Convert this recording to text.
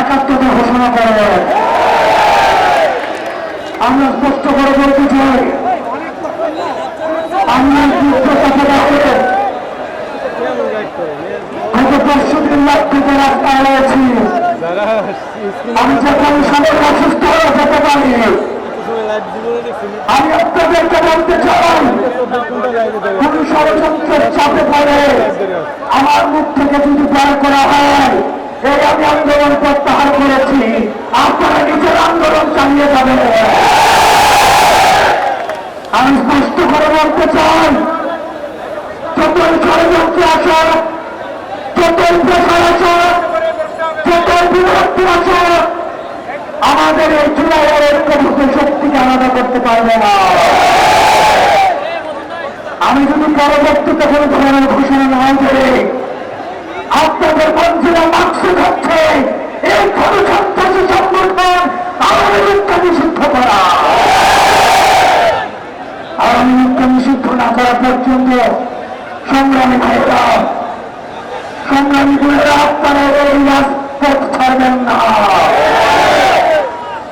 একাত্মতা ঘোষণা করে। আমরা স্পষ্ট করে বলতে চাই, আমরা যুদ্ধ কথা রাখতে গত 10 দিন লাখ থেকে রাস্তায় রয়েছি। আমি যখন সবাই অসুস্থ হয়ে যেতে পারি, আমি আপনাদেরকে বলতে চাই, কোন ষড়যন্ত্রের চাপে পড়ে আমার মুখ থেকে যদি বের করা হয়, এই আমি আন্দোলন প্রত্যাহার করেছি, আপনারা নিজের আন্দোলন চালিয়ে যাবেন। আমি স্পষ্ট করে বলতে চাই, যতই ষড়যন্ত্র আসুক, যতই প্রসার আসুক, যতই বিভক্তি আসুক, আমাদের এই জুলাইয়ের ঐক্যবদ্ধ শক্তিকে আলাদা করতে পারবে না। আমি যদি পরবর্তীতে কোনো ধরনের ঘোষণা না করে আপনাদের মন্ত্রীরা মাকসুদ হচ্ছে এই গণসন্ত্রাসী সংগঠন আওয়ামী লীগকে নিষিদ্ধ করা। আওয়ামী লীগকে নিষিদ্ধ না করা পর্যন্ত সংগ্রামী ভাইরা, সংগ্রামী ভাইরা, আপনারা এই রাজপথ ছাড়বেন না।